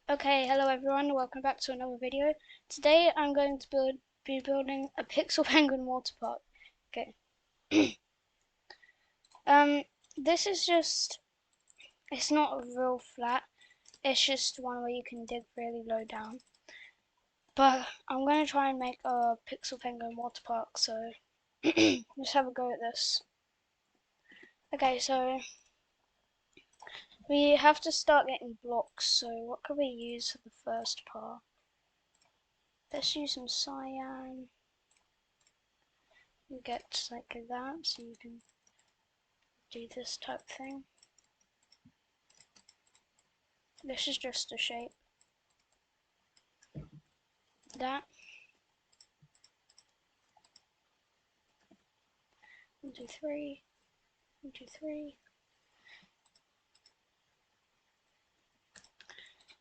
Okay, hello everyone, welcome back to another video. Today I'm going to be building a Pixel Penguin water park. Okay. This is just, it's not a real flat, it's just one where you can dig really low down. But I'm going to try and make a Pixel Penguin water park, so let's have a go at this. Okay, so we have to start getting blocks, so what can we use for the first part? Let's use some cyan. You get like that, so you can do this type thing. This is just a shape. That. 1, 2, 3. 1, 2, 3.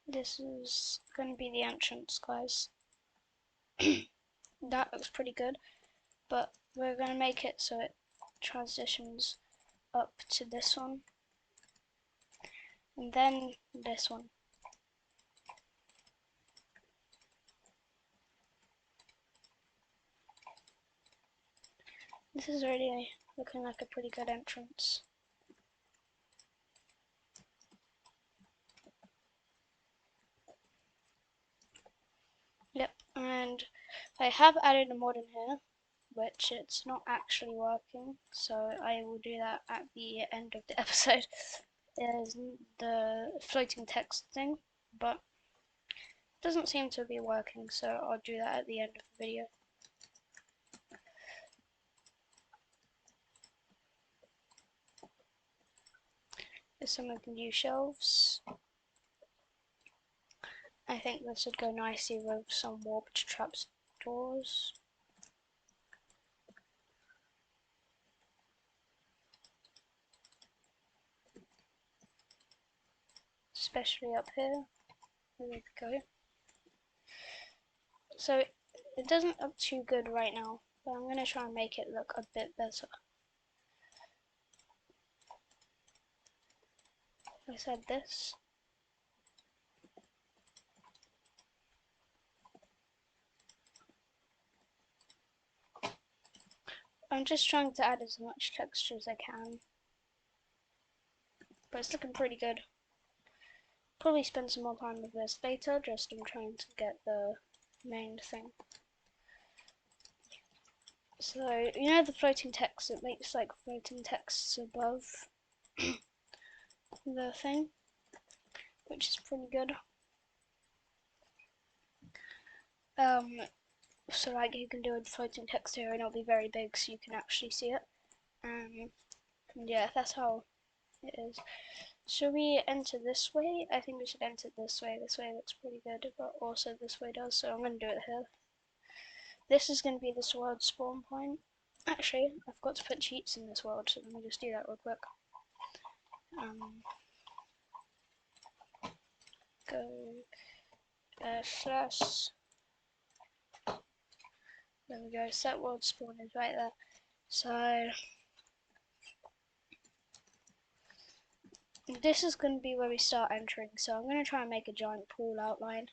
This is going to be the entrance, guys. That looks pretty good, but we're going to make it so it transitions up to this one, and then this one. This is already looking like a pretty good entrance. Yep, and I have added a mod in here, which it's not actually working, so I will do that at the end of the episode. Is the floating text thing, but it doesn't seem to be working, so I'll do that at the end of the video. There's some of the new shelves. I think this would go nicely with some warped traps doors. Especially up here. There we go. So it doesn't look too good right now, but I'm going to try and make it look a bit better. I said this. I'm just trying to add as much texture as I can, but it's looking pretty good. Probably spend some more time with this later, just I'm trying to get the main thing. So, you know the floating text, it makes like floating texts above the thing, which is pretty good. So like you can do a floating text here and it'll be very big so you can actually see it. And yeah, that's how it is. Should we enter this way? I think we should enter this way. This way looks pretty good, but also this way does, so I'm going to do it here. This is going to be this world spawn point. Actually, I've got to put cheats in this world, so let me just do that real quick. Go slash. There we go. Set world spawn is right there. So this is going to be where we start entering. So I'm going to try and make a giant pool outline.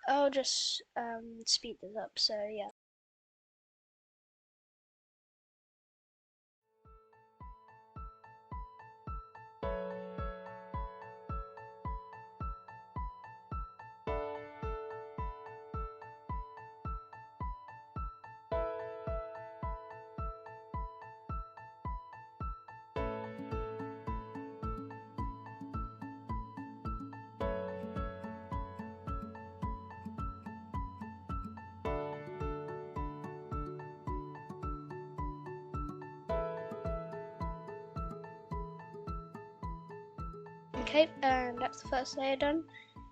I'll just speed this up. So yeah. Okay, and that's the first layer done.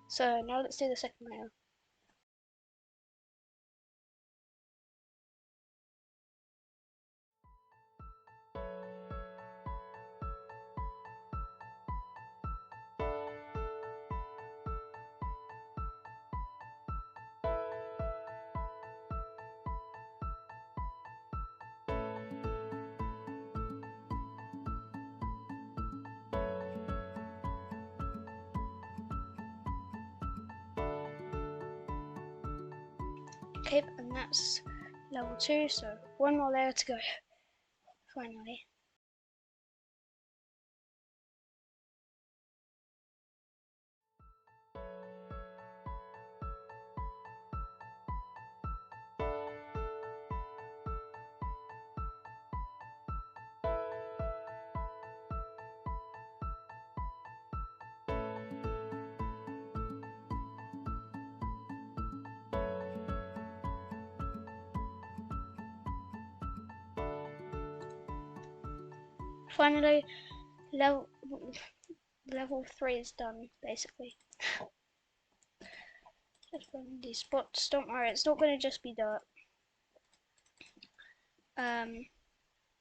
So now let's do the second layer. Okay, and that's level 2, so one more layer to go, finally. Finally, level 3 is done, basically. Just find these spots. Don't worry, it's not going to just be dirt.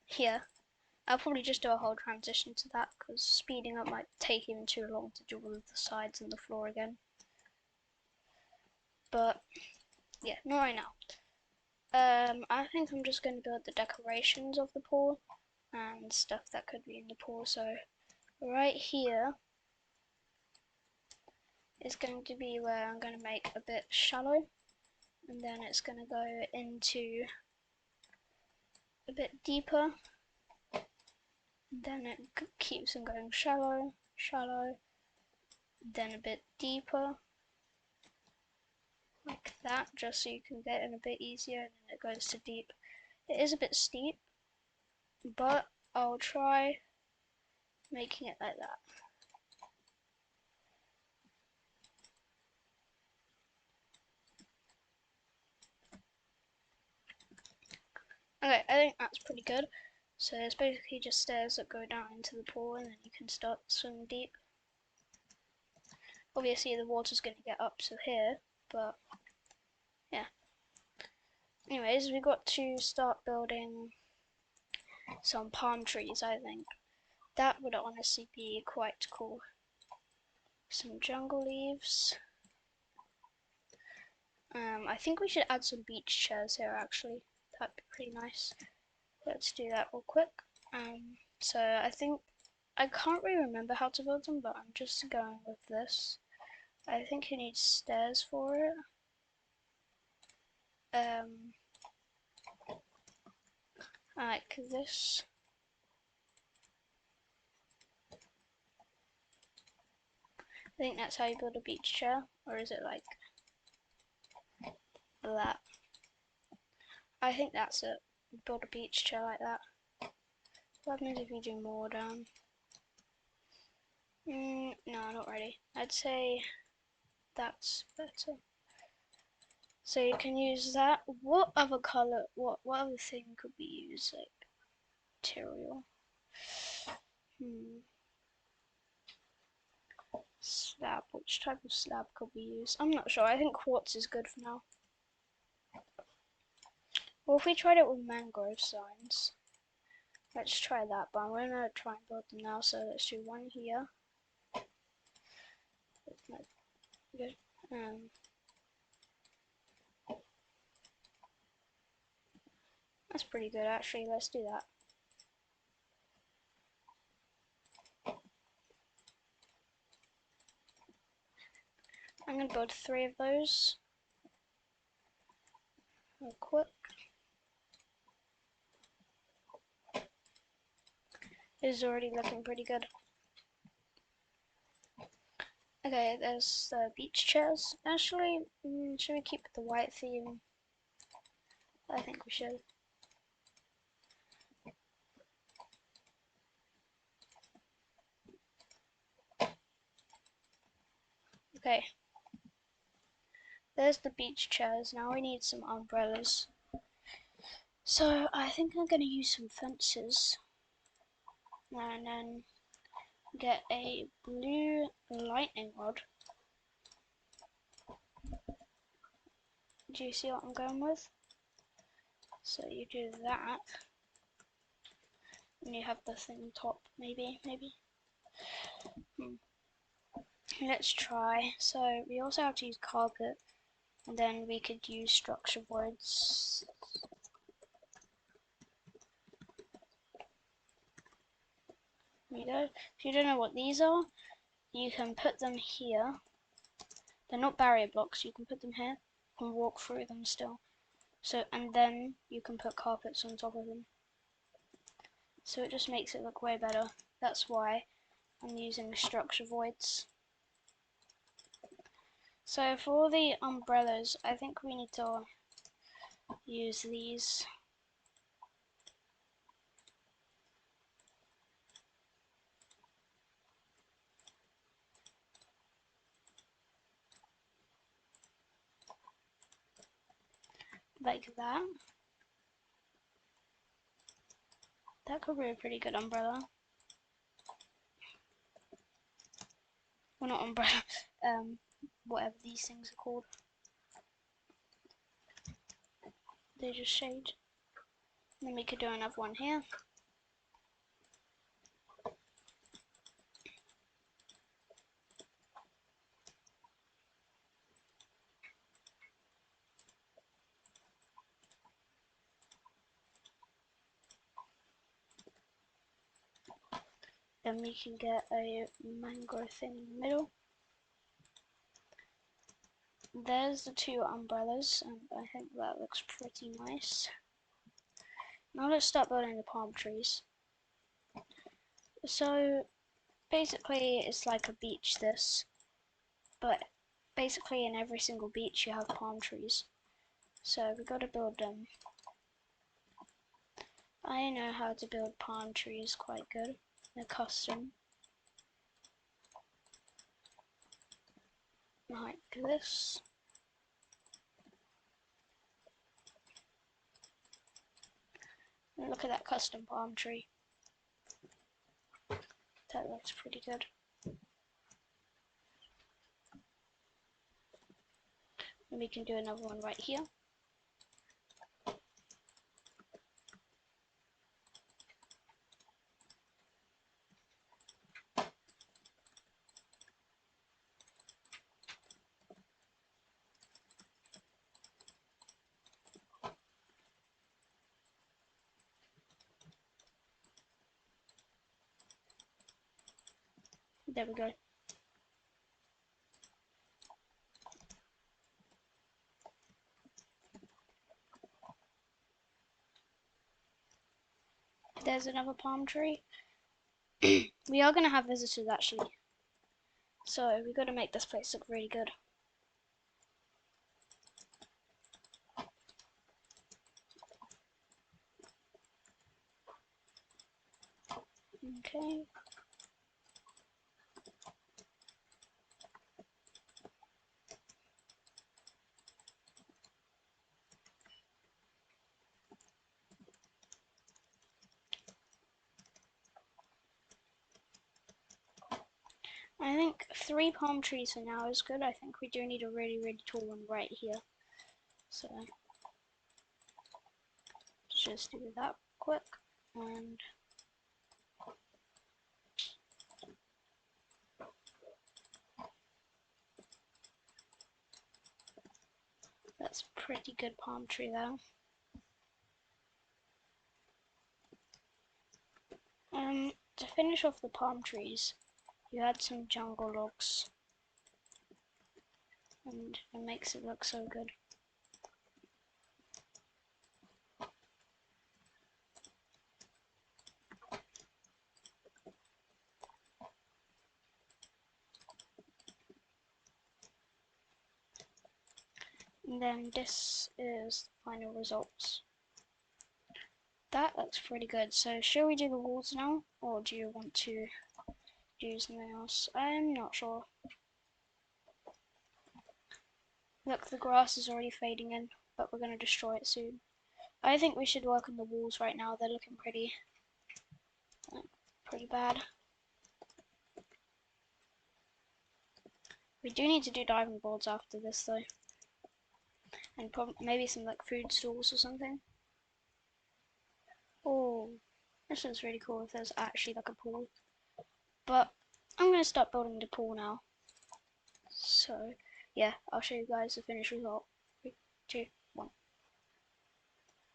Here, I'll probably just do a whole transition to that because speeding up might take even too long to do all of the sides and the floor again. But yeah, not right now. I think I'm just going to build the decorations of the pool and stuff that could be in the pool. So right here is going to be where I'm going to make a bit shallow, and then it's going to go into a bit deeper, then it keeps on going shallow, shallow, then a bit deeper, like that, just so you can get in a bit easier, and then it goes to deep. It is a bit steep, but I'll try making it like that. Okay, I think that's pretty good. So it's basically just stairs that go down into the pool, and then you can start swimming deep. Obviously the water's going to get up to here, but yeah. Anyways, we got to start building some palm trees, I think. That would honestly be quite cool. Some jungle leaves. I think we should add some beach chairs here actually. That'd be pretty nice. Let's do that real quick. So I think, I can't really remember how to build them, but I'm just going with this. I think you need stairs for it. Like this. I think that's how you build a beach chair, or is it like that? I think that's it. Build a beach chair like that. What happens if you do more down? No, not really. I'd say that's better. So you can use that. What other color? What other thing could be used? Like material. Slab. Which type of slab could we use? I'm not sure. I think quartz is good for now. Well, if we tried it with mangrove signs, let's try that. But I'm gonna try and build them now. So let's do one here. Good. That's pretty good actually. Let's do that. I'm gonna build 3 of those real quick. This is already looking pretty good. Okay, there's the beach chairs. Actually, should we keep the white theme? I think we should. Okay. There's the beach chairs. Now we need some umbrellas. So I think I'm going to use some fences. And then get a blue lightning rod. Do you see what I'm going with? So you do that. And you have the thing top, maybe. Let's try. So we also have to use carpet. And then we could use structure boards. There you go. If you don't know what these are, you can put them here. They're not barrier blocks, you can put them here. You can walk through them still. So, and then you can put carpets on top of them. So it just makes it look way better. That's why I'm using structure voids. So for the umbrellas, I think we need to use these. Like that. That could be a pretty good umbrella. Well, not umbrella, whatever these things are called. They just shade. Then we could do another one here. Then we can get a mango thing in the middle. There's the two umbrellas, and I think that looks pretty nice. Now let's start building the palm trees. So basically it's like a beach this, but basically in every single beach you have palm trees. So we got to build them. I know how to build palm trees quite good. They're custom. Like this. And look at that custom palm tree. That looks pretty good. And we can do another one right here. There we go. There's another palm tree. We are going to have visitors actually. So we've got to make this place look really good. Okay. I think 3 palm trees for now is good. I think we do need a really, really tall one right here. So just do that quick. And that's a pretty good palm tree there. To finish off the palm trees, you add some jungle logs. And it makes it look so good. And then this is the final results. That looks pretty good. So shall we do the walls now, or do you want to do something else? I'm not sure. Look, the grass is already fading in, but we're going to destroy it soon. I think we should work on the walls right now. They're looking pretty bad. We do need to do diving boards after this though. And maybe some like food stalls or something. Oh, this is really cool if there's actually like a pool. But I'm going to start building the pool now. So yeah, I'll show you guys the finished result. 3, 2, 1.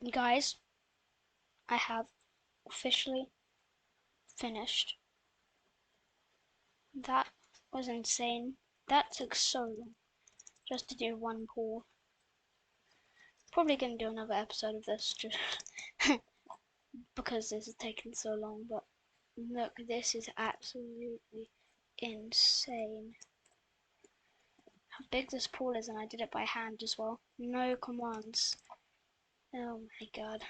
And guys, I have officially finished. That was insane. That took so long just to do one pool. Probably gonna do another episode of this just because this is taking so long, but look, this is absolutely insane. How big this pool is, and I did it by hand as well. No commands. Oh my god.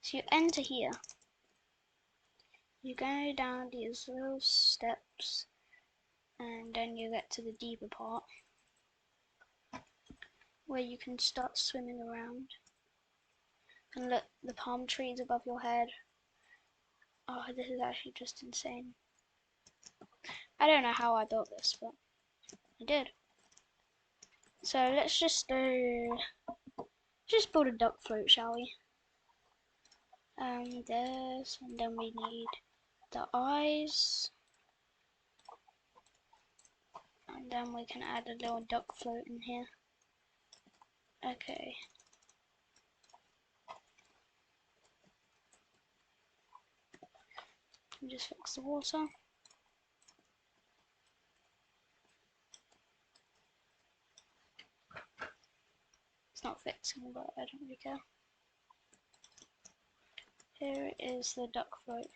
So you enter here. You go down these little steps, and then you get to the deeper part, where you can start swimming around. And look, the palm trees above your head. Oh, this is actually just insane. I don't know how I built this, but I did. So let's just build a duck float, shall we? This, and then we need the eyes, and then we can add a little duck float in here. Okay. Just fix the water. It's not fixing, but I don't really care. Here is the duck float.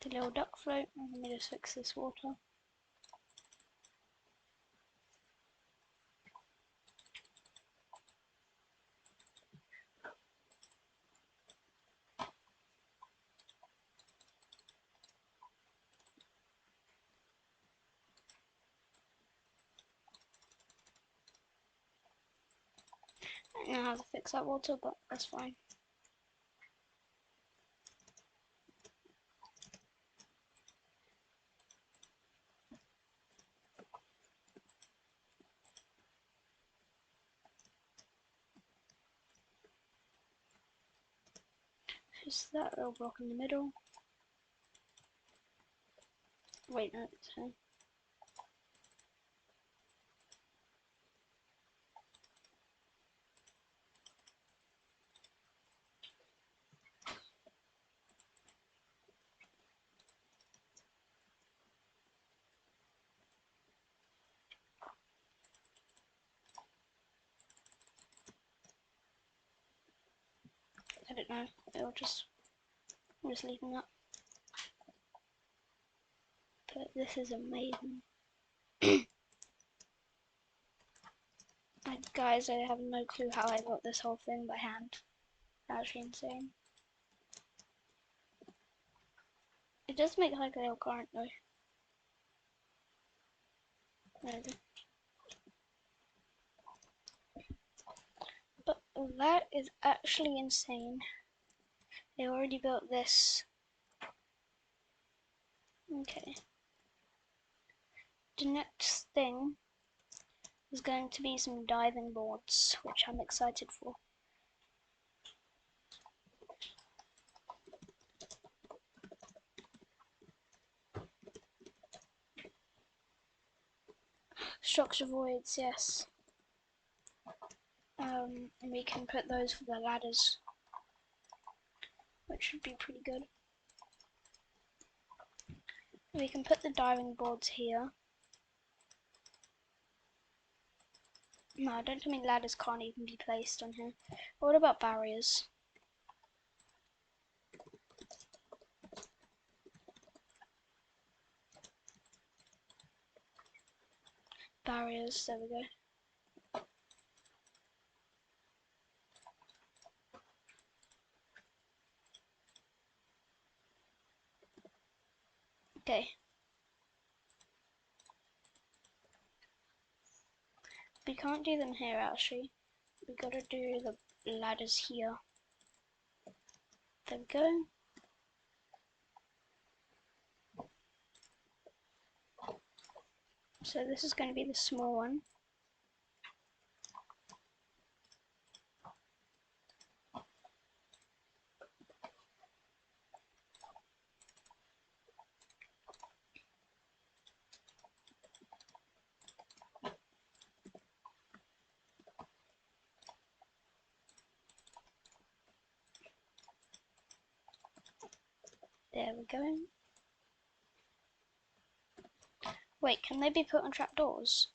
The little duck float, and let me just fix this water. I don't know how to fix that water, but that's fine. Just that little block in the middle. Wait, no, it's fine. I don't know. I'm just leaving that. But this is amazing. Guys, I have no clue how I built this whole thing by hand. Actually insane. It does make like a little current though. Maybe. But that is actually insane. They already built this. Okay. The next thing is going to be some diving boards, which I'm excited for. Structure voids, yes. And we can put those for the ladders, which should be pretty good. We can put the diving boards here. No, I don't think ladders can't even be placed on here. What about barriers? Barriers, there we go. Okay. We can't do them here actually. We gotta do the ladders here. There we go. So this is going to be the small one. There we go. Wait, can they be put on trapdoors?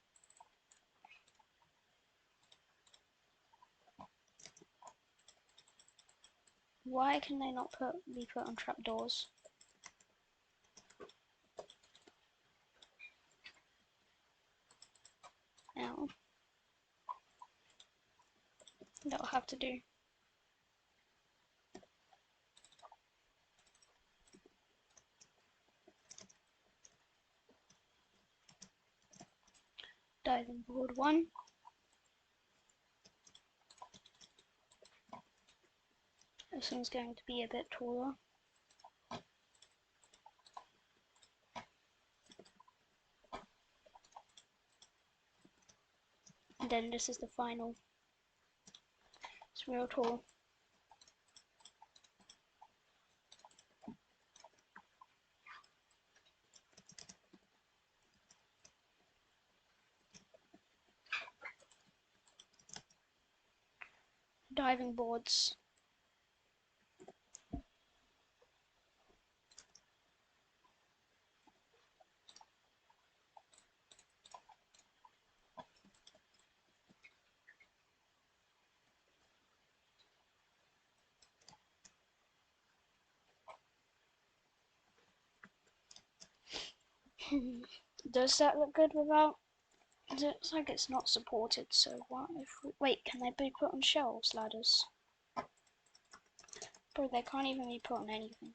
Why can they not be put on trapdoors? Now, that'll have to do. Diving board 1. This one's going to be a bit taller. And then this is the final. It's real tall. Diving boards. Does that look good without? It looks like it's not supported, so what if we, wait, can they be put on shelves, ladders? Bro, they can't even be put on anything.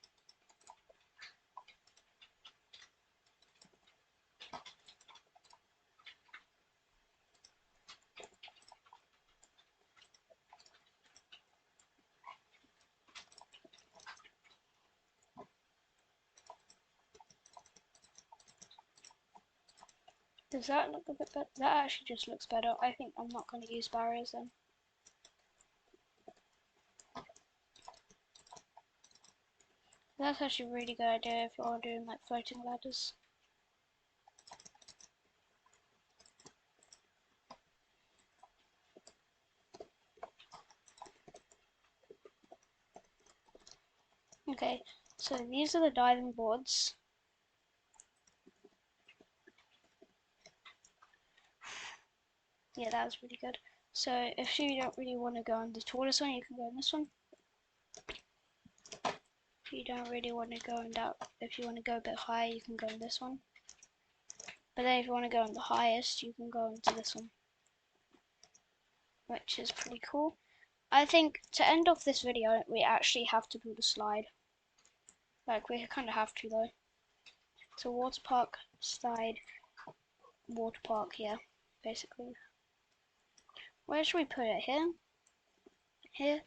Does that look a bit better? That actually just looks better. I think I'm not going to use barriers then. That's actually a really good idea if you're doing like floating ladders. Okay, so these are the diving boards. Yeah, that was really good. So if you don't really want to go on the tallest one, you can go on this one. If you don't really want to go on that, if you want to go a bit higher, you can go on this one. But then if you want to go on the highest, you can go onto this one, which is pretty cool. I think to end off this video, we actually have to build a slide. Like, we kind of have to though. So water park, slide, water park, yeah, basically. Where should we put it? Here? Here?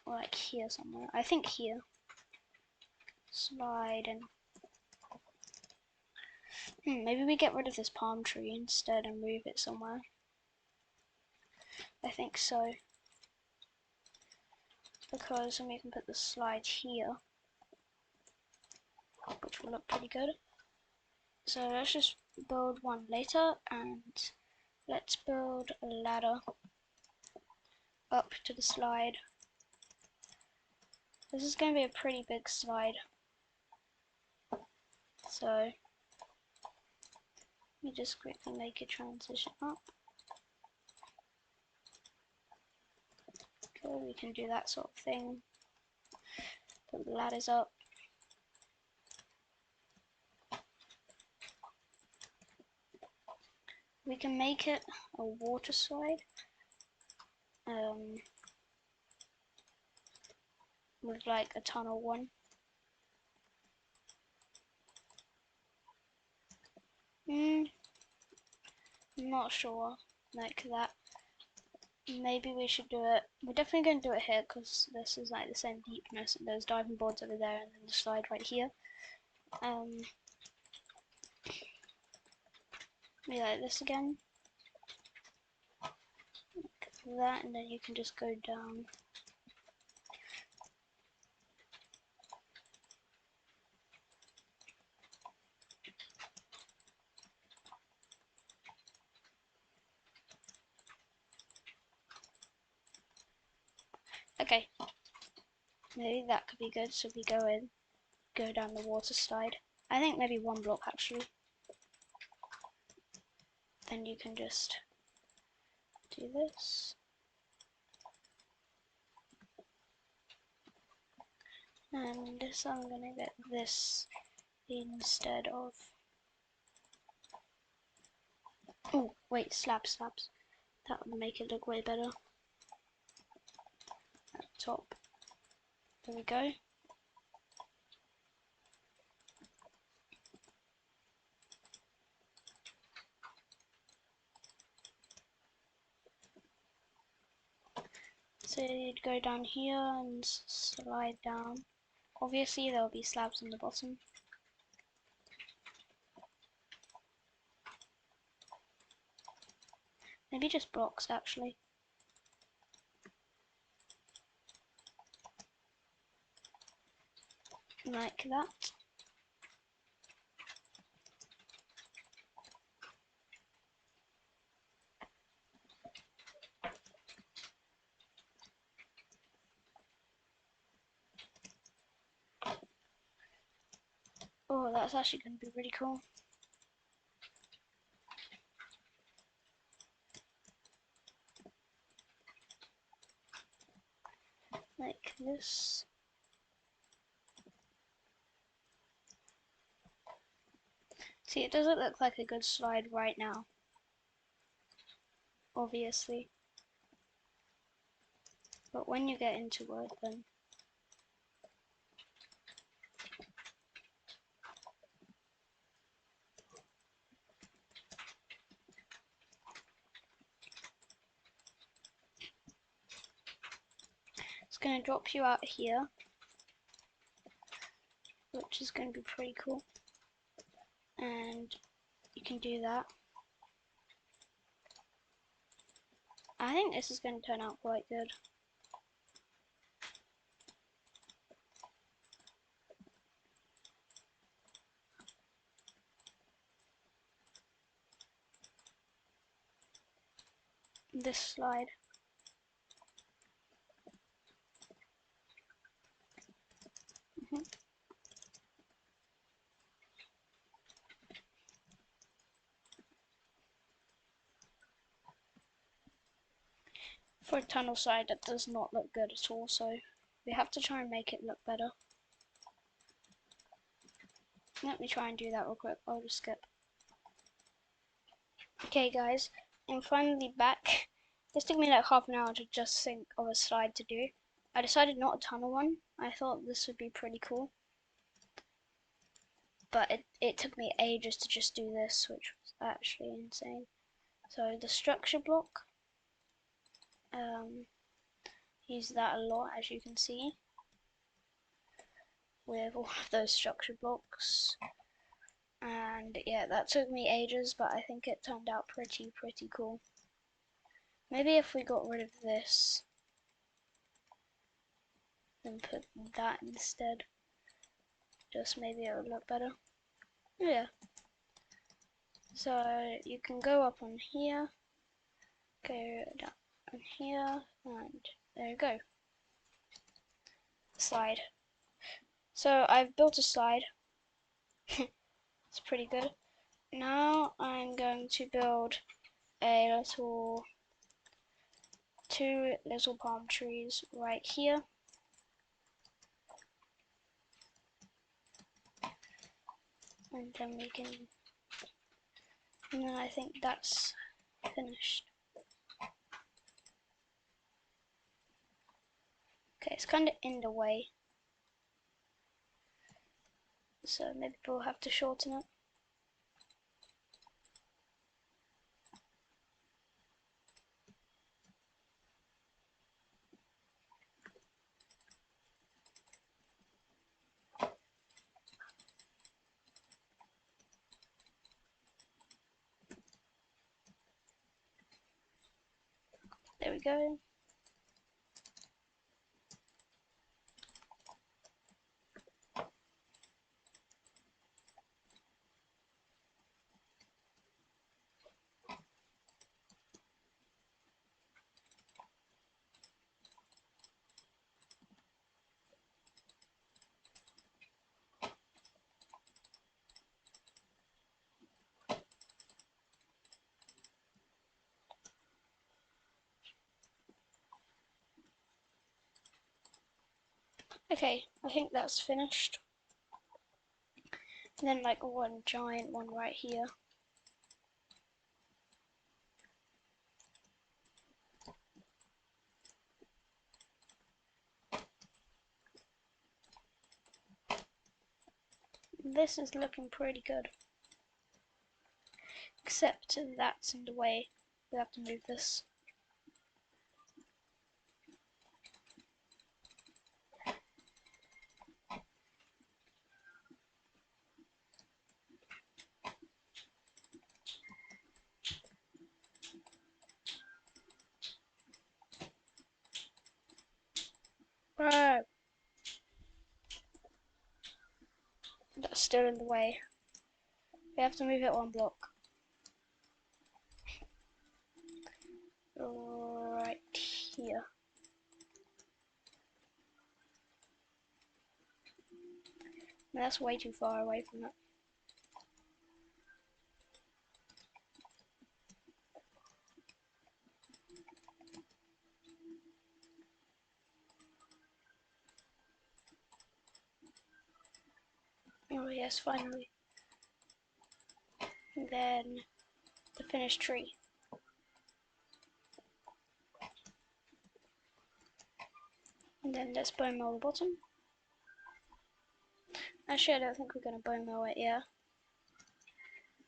Or like here somewhere? I think here. Slide and... maybe we get rid of this palm tree instead and move it somewhere. I think so. Because then we can put the slide here, which will look pretty good. So let's just build one later, and let's build a ladder up to the slide. This is going to be a pretty big slide. So let me just quickly make a transition up. Okay, we can do that sort of thing. Put the ladders up. We can make it a water slide. With like a tunnel one. I'm not sure, like that. Maybe we should do it. We're definitely going to do it here because this is like the same deepness, and there's diving boards over there, and then the slide right here. We like this again. Like that, and then you can just go down. Okay. Maybe that could be good. So we go in, go down the water slide. I think maybe one block actually. Then you can just do this. And this, I'm gonna get this instead of. Oh, wait, slabs. That would make it look way better. At the top. There we go. So you'd go down here and slide down. Obviously there'll be slabs on the bottom. Maybe just blocks actually. Like that. Oh, that's actually going to be really cool. Like this. See, it doesn't look like a good slide right now. Obviously. But when you get into it, then it's going to drop you out here, which is going to be pretty cool. And you can do that. I think this is going to turn out quite good. This slide. For a tunnel slide, that does not look good at all, so we have to try and make it look better. Let me try and do that real quick. I'll just skip. Okay guys, I'm finally back. This took me like half an hour to just think of a slide to do. I decided not a tunnel one. I thought this would be pretty cool. But it took me ages to just do this, which was actually insane. So the structure block, use that a lot, as you can see, with all of those structure blocks. And yeah, that took me ages, but I think it turned out pretty cool. Maybe if we got rid of this, then put that instead, just maybe it would look better. Yeah. So you can go up on here, go down on here, and there you go. Slide. So I've built a slide. It's pretty good. Now I'm going to build a two little palm trees right here. And then we can, and then I think that's finished. Okay, it's kind of in the way, so maybe we'll have to shorten it. There we go. Okay, I think that's finished. And then like one giant one right here. This is looking pretty good. Except that's in the way. We have to move this. Bro! That's still in the way. We have to move it one block. Right here. That's way too far away from it. Oh yes, finally. And then the finished tree. And then let's bone meal the bottom. Actually, I don't think we're going to bone meal it, yeah.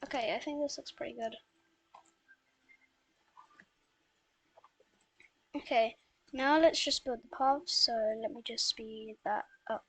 Okay, I think this looks pretty good. Okay, now let's just build the path, so let me just speed that up.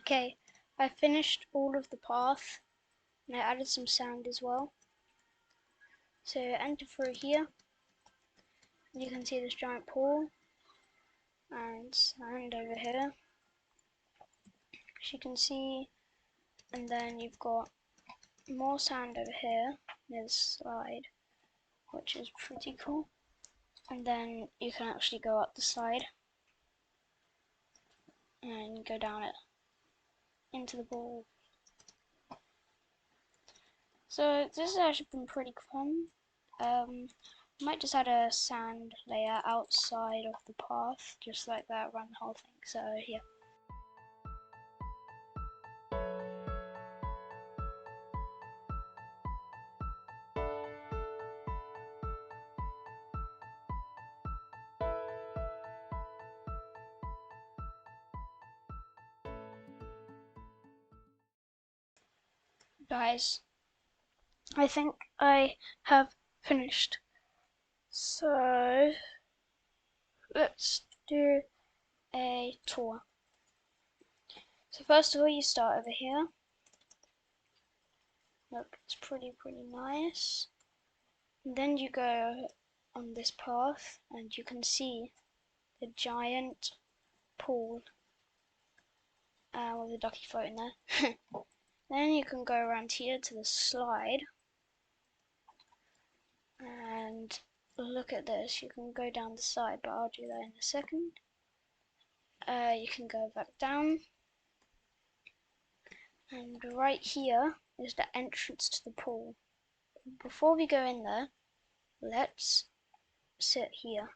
Okay, I finished all of the path, and I added some sand as well. So enter through here, and you can see this giant pool, and sand over here, as you can see, and then you've got more sand over here near the slide, which is pretty cool. And then you can actually go up the slide and go down it into the pool. So this has actually been pretty fun. Might just add a sand layer outside of the path, just like that, around the whole thing. So yeah. Guys, I think I have finished. So let's do a tour. So first of all, you start over here. Look, it's pretty nice. And then you go on this path, and you can see the giant pool with a ducky floating there. Then you can go around here to the slide, and look at this. You can go down the side, but I'll do that in a second. You can go back down, and right here is the entrance to the pool. Before we go in there, let's sit here.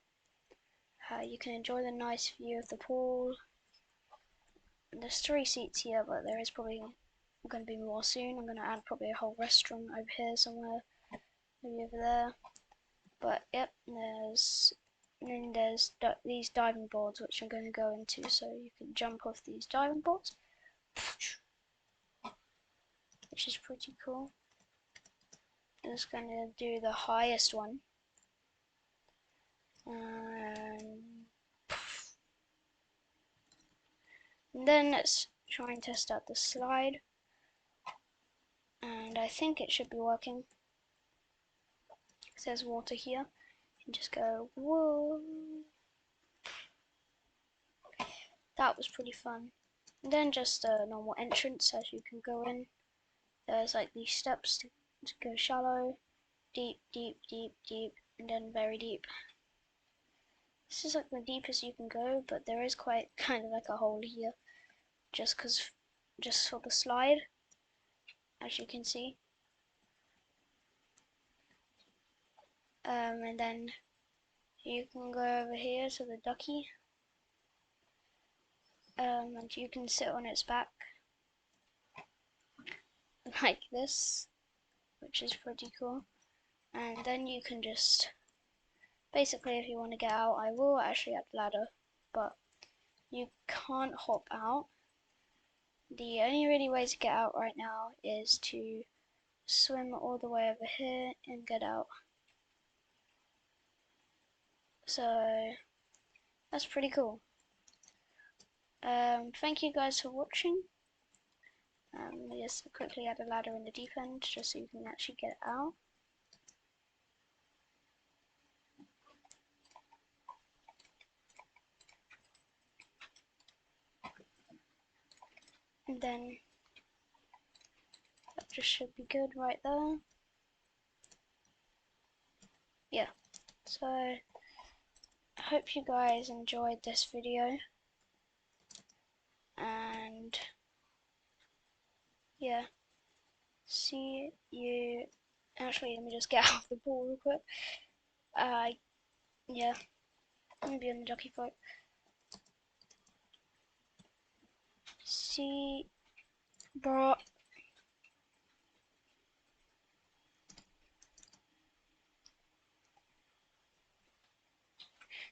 You can enjoy the nice view of the pool. There's 3 seats here, but there is probably going to be more soon. I'm going to add probably a whole restaurant over here somewhere, maybe over there. But yep, there's these diving boards which I'm going to go into, so you can jump off these diving boards, which is pretty cool. I'm just going to do the highest one, and then let's try and test out the slide, and I think it should be working. It says water here, and just go whoa. That was pretty fun. And then just a normal entrance as you can go in. There's like these steps to go shallow, deep, deep, deep, deep, and then very deep. This is like the deepest you can go, but there is quite kind of like a hole here, just for the slide, as you can see. And then you can go over here to the ducky, and you can sit on its back like this, which is pretty cool. And then you can just, basically if you want to get out, I will actually add a ladder, but you can't hop out. The only really way to get out right now is to swim all the way over here and get out. So that's pretty cool. Thank you guys for watching. Just quickly add a ladder in the deep end just so you can actually get out. And then that just should be good right there. Yeah, so I hope you guys enjoyed this video, and yeah, see you. Actually, let me just get out of the pool real quick. Yeah, maybe on the ducky float. See, bro.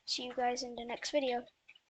See you guys in the next video.